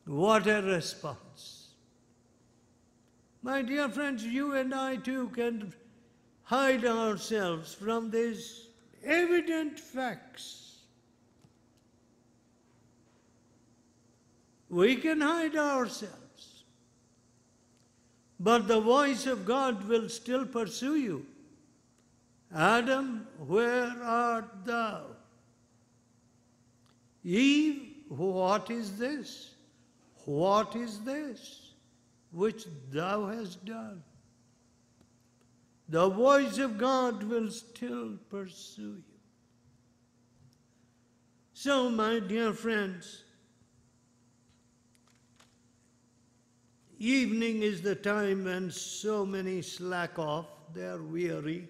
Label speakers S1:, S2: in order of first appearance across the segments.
S1: What a response. My dear friends, you and I too can hide ourselves from these evident facts. We can hide ourselves, but the voice of God will still pursue you. Adam, where art thou? Eve, what is this? What is this which thou hast done? The voice of God will still pursue you. So, my dear friends, evening is the time when so many slack off, they are weary.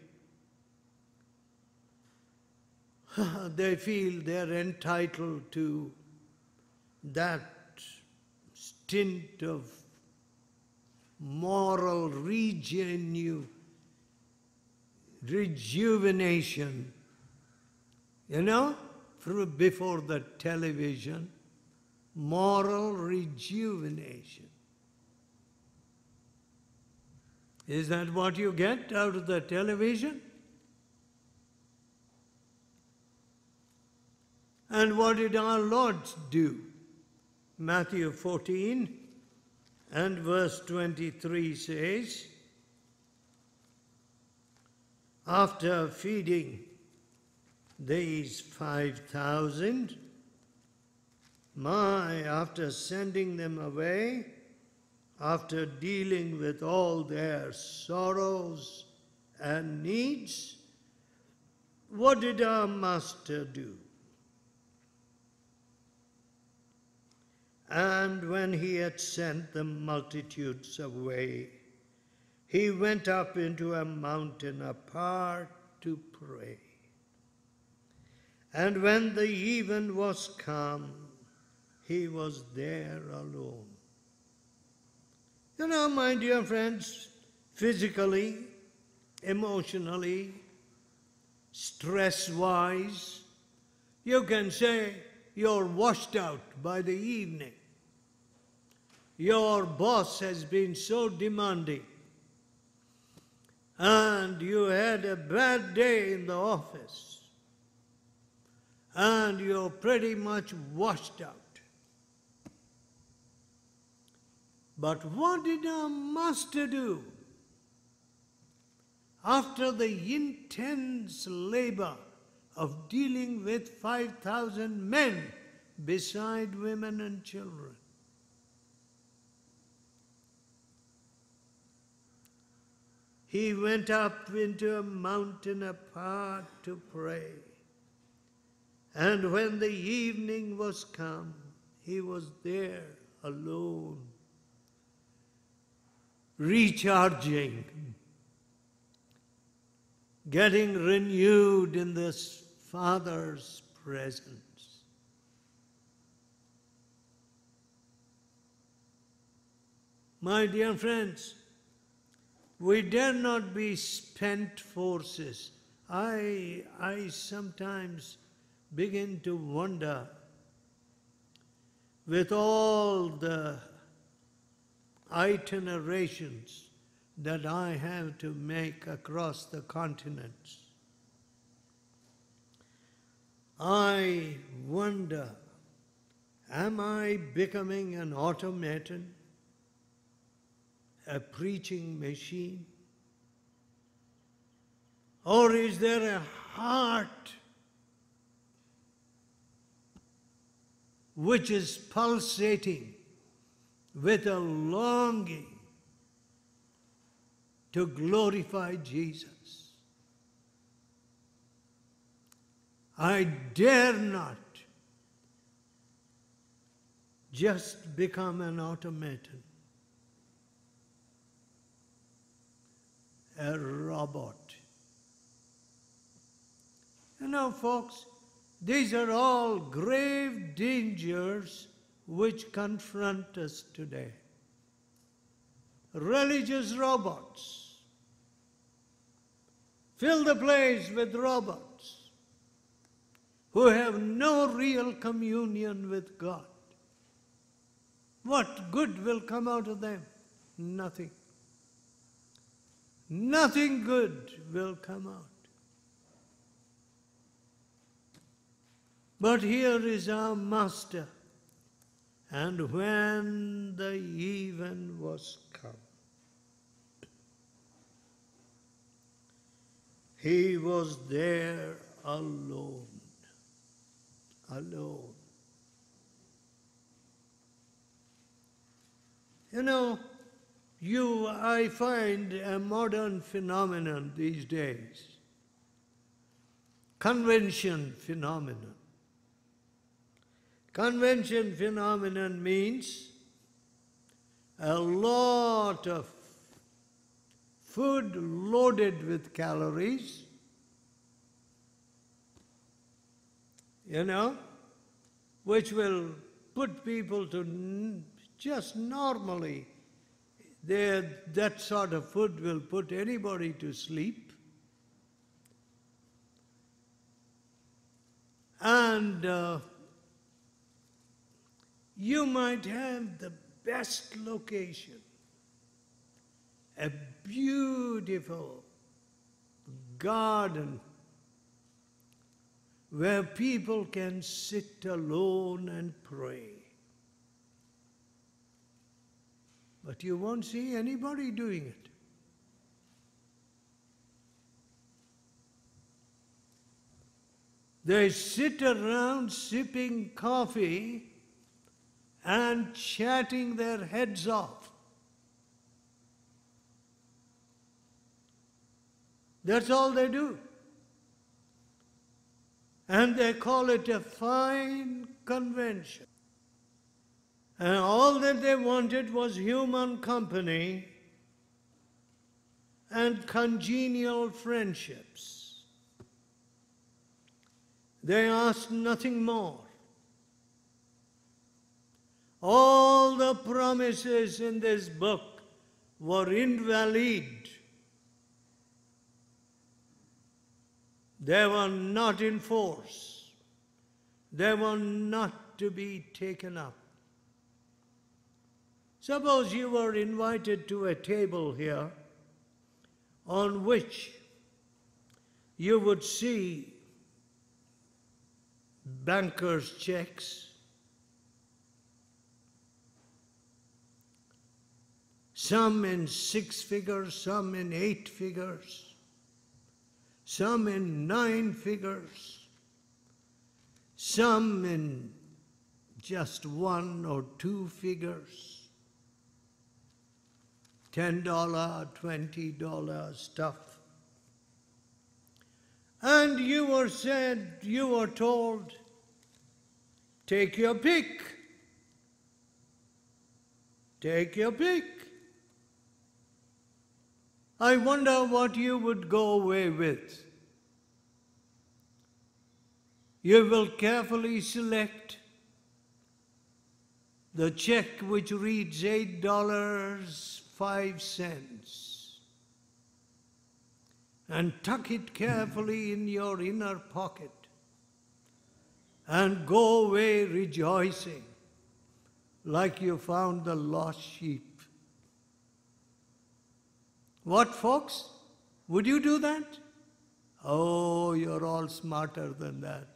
S1: They feel they are entitled to that stint of moral rejuvenation. You know, before the television, moral rejuvenation. Is that what you get out of the television? And what did our Lord do? Matthew 14 and verse 23 says, after feeding these 5,000, after sending them away, after dealing with all their sorrows and needs, what did our Master do? And when he had sent the multitudes away, he went up into a mountain apart to pray. And when the even was come, he was there alone. You know, my dear friends, physically, emotionally, stress-wise, you can say you're washed out by the evening. Your boss has been so demanding, and you had a bad day in the office, and you're pretty much washed out. But what did our Master do? After the intense labor of dealing with 5,000 men beside women and children, he went up into a mountain apart to pray. And when the evening was come, he was there alone, recharging, getting renewed in this Father's presence. My dear friends, we dare not be spent forces. I sometimes begin to wonder, with all the itinerations that I have to make across the continents, I wonder, am I becoming an automaton, a preaching machine? Or is there a heart which is pulsating with a longing to glorify Jesus? I dare not just become an automaton, a robot. You know, folks, these are all grave dangers which confront us today. Religious robots. Fill the place with robots who have no real communion with God. What good will come out of them? Nothing. Nothing good will come out. But here is our Master. And when the even was come, he was there alone. Alone. You know, I find a modern phenomenon these days. Convention phenomenon. Convention phenomenon means a lot of food loaded with calories, which will put people to just normally, that sort of food will put anybody to sleep. And you might have the best location, a beautiful garden where people can sit alone and pray. But you won't see anybody doing it. They sit around sipping coffee and chatting their heads off. That's all they do. And they call it a fine convention. And all that they wanted was human company and congenial friendships. They asked nothing more. All the promises in this book were invalid. They were not in force. They were not to be taken up. Suppose you were invited to a table here on which you would see bankers' checks, some in 6 figures, some in 8 figures, some in 9 figures, some in just 1 or 2 figures. $10, $20 stuff. And you were told, take your pick. Take your pick. I wonder what you would go away with. You will carefully select the check which reads $8.05 and tuck it carefully in your inner pocket and go away rejoicing like you found the lost sheep. What, folks? Would you do that? Oh, you're all smarter than that.